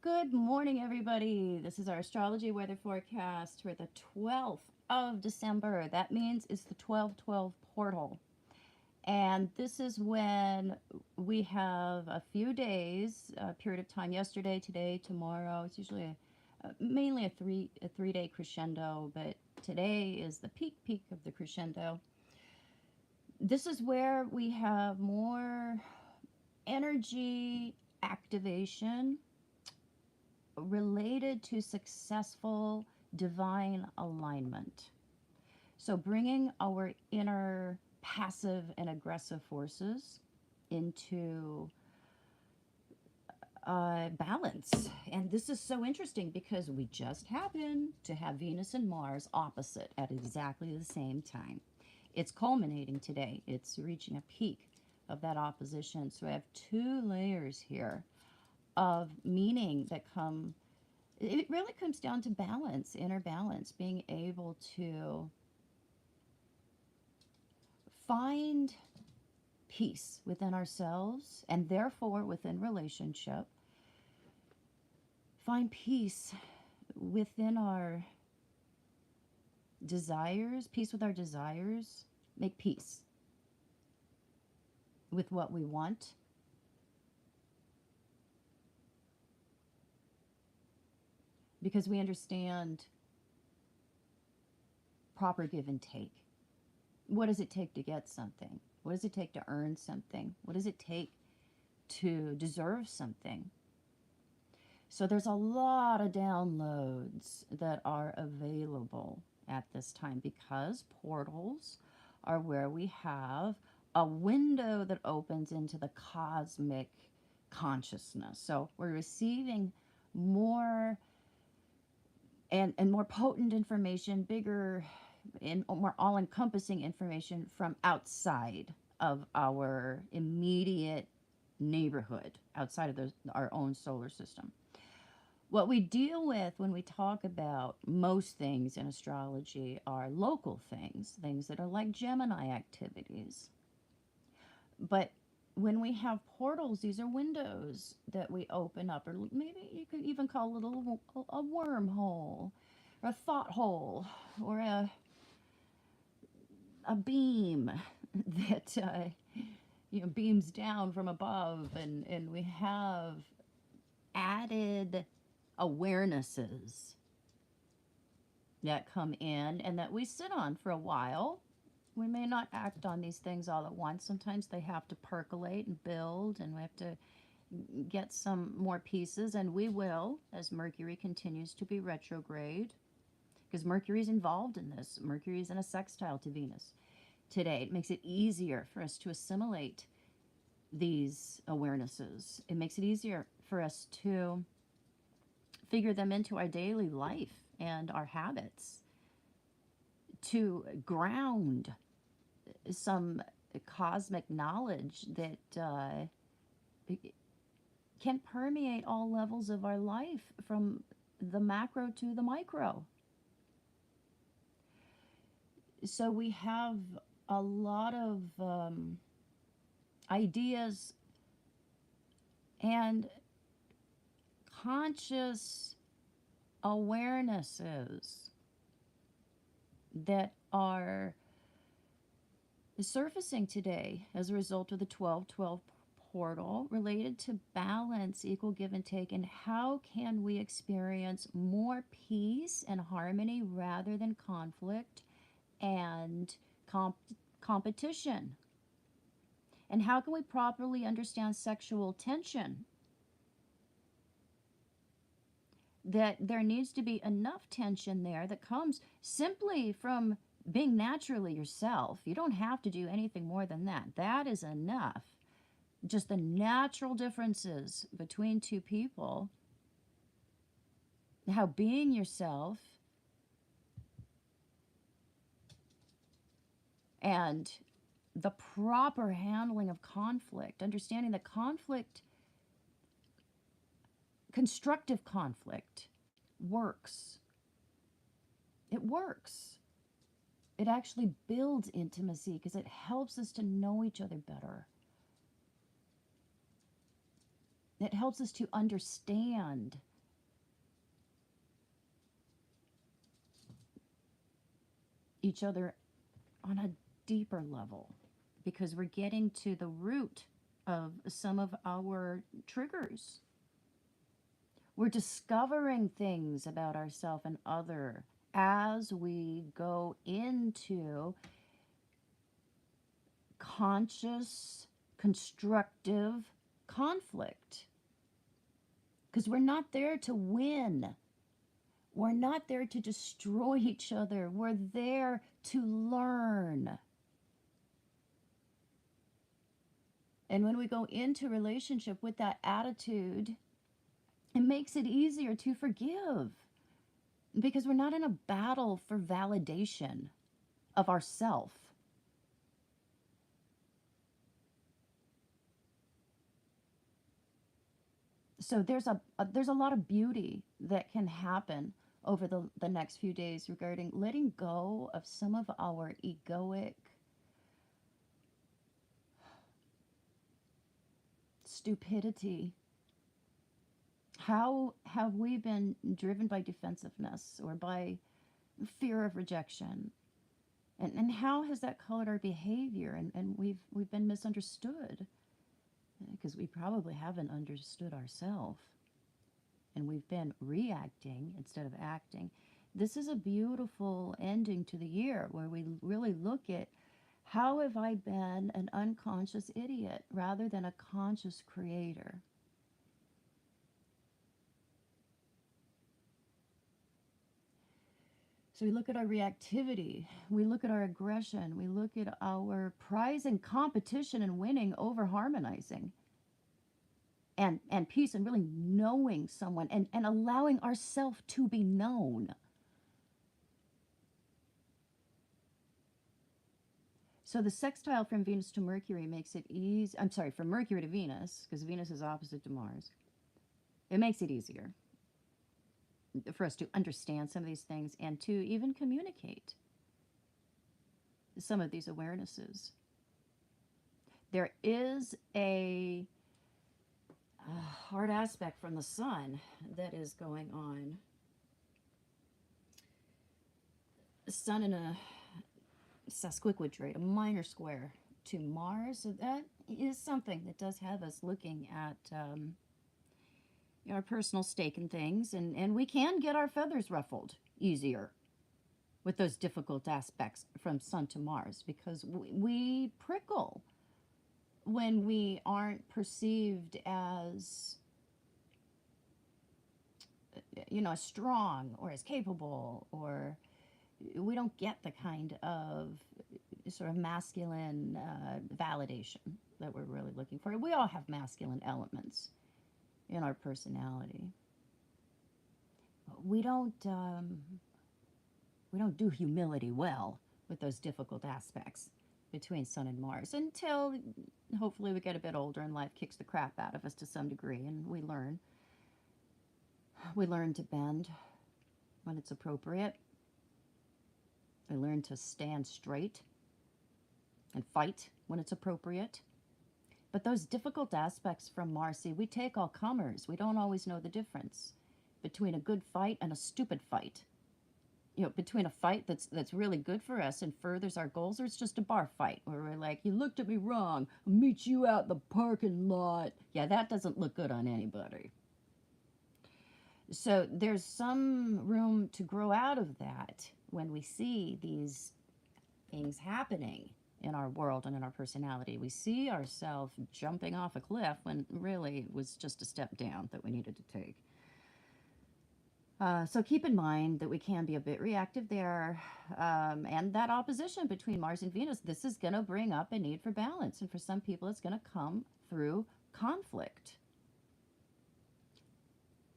Good morning, everybody. This is our astrology weather forecast for the 12th of December. That means it's the 12/12 portal. And this is when we have a few days, a period of time, yesterday, today, tomorrow. It's usually mainly a 3-day crescendo, but today is the peak of the crescendo. This is where we have more energy activation related to successful divine alignment. So, bringing our inner passive and aggressive forces into balance. And this is so interesting because we just happen to have Venus and Mars opposite at exactly the same time. It's culminating today, it's reaching a peak of that opposition. So, I have two layers here of meaning that come. It really comes down to balance, inner balance, being able to find peace within ourselves and therefore within relationship, find peace within our desires, peace with our desires, make peace with what we want, because we understand proper give and take. What does it take to get something? What does it take to earn something? What does it take to deserve something? So there's a lot of downloads that are available at this time because portals are where we have a window that opens into the cosmic consciousness. So we're receiving more and more potent information, bigger and more all encompassing information from outside of our immediate neighborhood, outside of our own solar system. What we deal with when we talk about most things in astrology are local things, things that are like Gemini activities. But when we have portals, these are windows that we open up, or maybe you could even call it a wormhole, or a thought hole, or a beam that beams down from above, and we have added awarenesses that come in and that we sit on for a while. We may not act on these things all at once. Sometimes they have to percolate and build, and we have to get some more pieces, and we will as Mercury continues to be retrograde, because Mercury's involved in this. Mercury's in a sextile to Venus today. It makes it easier for us to assimilate these awarenesses. It makes it easier for us to figure them into our daily life and our habits, to ground some cosmic knowledge that can permeate all levels of our life, from the macro to the micro. So we have a lot of ideas and conscious awarenesses that are surfacing today as a result of the 12/12 portal, related to balance, equal give and take, and how can we experience more peace and harmony rather than conflict and competition. And how can we properly understand sexual tension? That there needs to be enough tension there that comes simply from being naturally yourself. You don't have to do anything more than that. That is enough. Just the natural differences between two people, how being yourself and the proper handling of conflict, understanding that conflict, constructive conflict, works. It works. It actually builds intimacy because it helps us to know each other better. It helps us to understand each other on a deeper level because we're getting to the root of some of our triggers. We're discovering things about ourselves and other as we go into conscious, constructive conflict. Because we're not there to win. We're not there to destroy each other. We're there to learn. And when we go into relationship with that attitude, it makes it easier to forgive because we're not in a battle for validation of ourself. So there's a lot of beauty that can happen over the next few days regarding letting go of some of our egoic stupidity. How have we been driven by defensiveness or by fear of rejection? And how has that colored our behavior? And we've been misunderstood because we probably haven't understood ourselves. And we've been reacting instead of acting. This is a beautiful ending to the year where we really look at how have I been an unconscious idiot rather than a conscious creator. So we look at our reactivity, we look at our aggression, we look at our prizing competition and winning over harmonizing. And peace and really knowing someone and allowing ourselves to be known. So the sextile from Venus to Mercury makes it easy. I'm sorry, from Mercury to Venus, because Venus is opposite to Mars. It makes it easier for us to understand some of these things and to even communicate some of these awarenesses. There is a hard aspect from the sun that is going on. The sun in a sesquiquadrate, a minor square to Mars. So that is something that does have us looking at our personal stake in things, and we can get our feathers ruffled easier with those difficult aspects from Sun to Mars because we prickle when we aren't perceived as as strong or as capable, or we don't get the kind of sort of masculine validation that we're really looking for. We all have masculine elements in our personality. But we don't do humility well with those difficult aspects between Sun and Mars until hopefully we get a bit older and life kicks the crap out of us to some degree and we learn. We learn to bend when it's appropriate. We learn to stand straight and fight when it's appropriate. But those difficult aspects from Mars, see, we take all comers. We don't always know the difference between a good fight and a stupid fight. Between a fight that's really good for us and furthers our goals, or it's just a bar fight where we're like, you looked at me wrong, I'll meet you out in the parking lot. Yeah, that doesn't look good on anybody. So there's some room to grow out of that when we see these things happening in our world and in our personality. We see ourselves jumping off a cliff when really it was just a step down that we needed to take. So keep in mind that we can be a bit reactive there. And that opposition between Mars and Venus, this is going to bring up a need for balance. And for some people, it's going to come through conflict.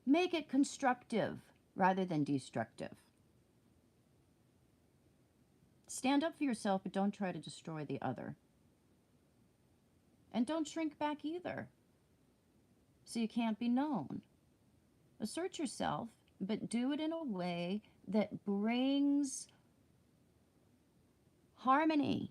Make it constructive rather than destructive. Stand up for yourself, but don't try to destroy the other. And don't shrink back either, so you can't be known. Assert yourself, but do it in a way that brings harmony.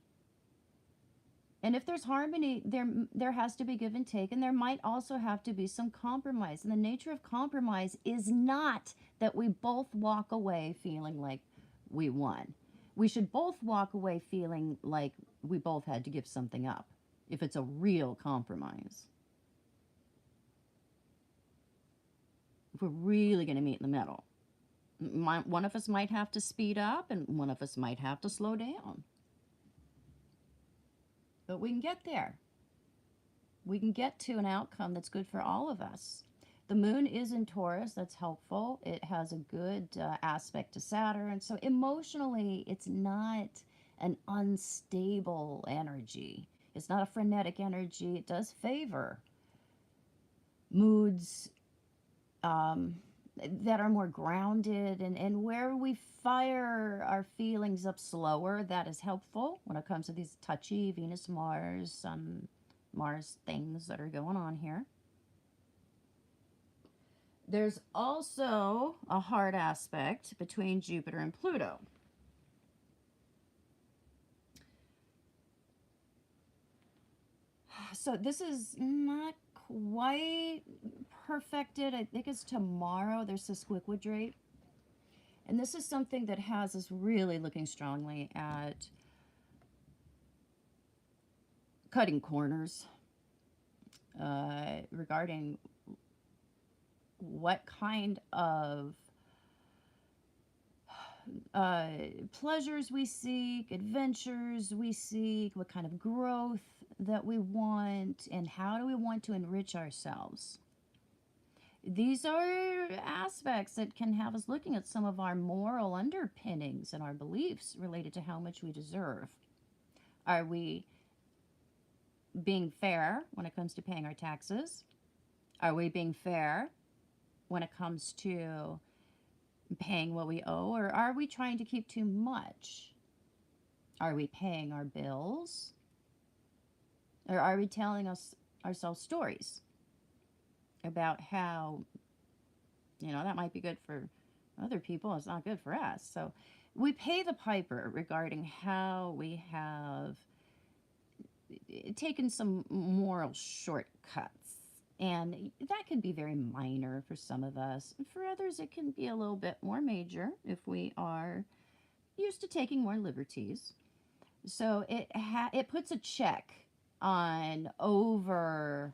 And if there's harmony, there has to be give and take, and there might also have to be some compromise. And the nature of compromise is not that we both walk away feeling like we won. we should both walk away feeling like we both had to give something up if it's a real compromise. If we're really going to meet in the middle, one of us might have to speed up and one of us might have to slow down. But we can get there. We can get to an outcome that's good for all of us. The moon is in Taurus. That's helpful. It has a good aspect to Saturn. So emotionally, it's not an unstable energy. It's not a frenetic energy. It does favor moods that are more grounded, and where we fire our feelings up slower, that is helpful when it comes to these touchy Venus, Mars, Mars things that are going on here. There's also a hard aspect between Jupiter and Pluto. So this is not quite perfected. I think it's tomorrow. There's this squiquadrate. And this is something that has us really looking strongly at cutting corners regarding what kind of pleasures we seek, adventures we seek, what kind of growth that we want, and how do we want to enrich ourselves. These are aspects that can have us looking at some of our moral underpinnings and our beliefs related to how much we deserve. Are we being fair when it comes to paying our taxes? Are we being fair when it comes to paying what we owe, or are we trying to keep too much? Are we paying our bills? Or are we telling ourselves stories about how, that might be good for other people, it's not good for us. So we pay the piper regarding how we have taken some moral shortcuts. And that can be very minor for some of us. For others, it can be a little bit more major if we are used to taking more liberties. So it puts a check on over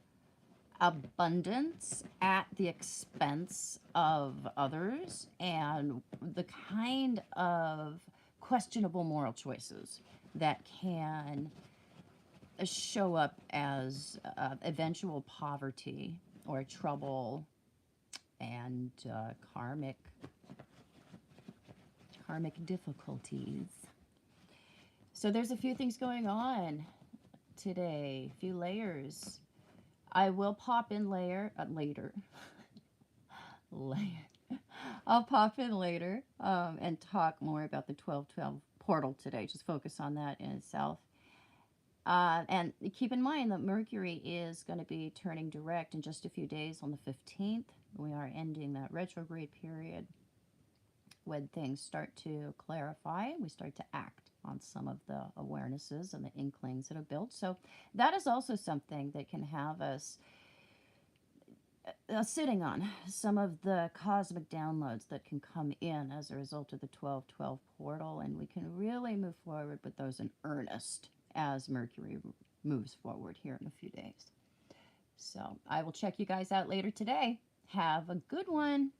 abundance at the expense of others, and the kind of questionable moral choices that can show up as eventual poverty or trouble and karmic difficulties. So there's a few things going on today, a few layers. I will pop in later. I'll pop in later and talk more about the 1212 portal today. Just focus on that in itself. And keep in mind that Mercury is going to be turning direct in just a few days on the 15th. We are ending that retrograde period when things start to clarify. We start to act on some of the awarenesses and the inklings that are built. So that is also something that can have us sitting on some of the cosmic downloads that can come in as a result of the 1212 portal, and we can really move forward with those in earnest as Mercury moves forward here in a few days. So I will check you guys out later today. Have a good one.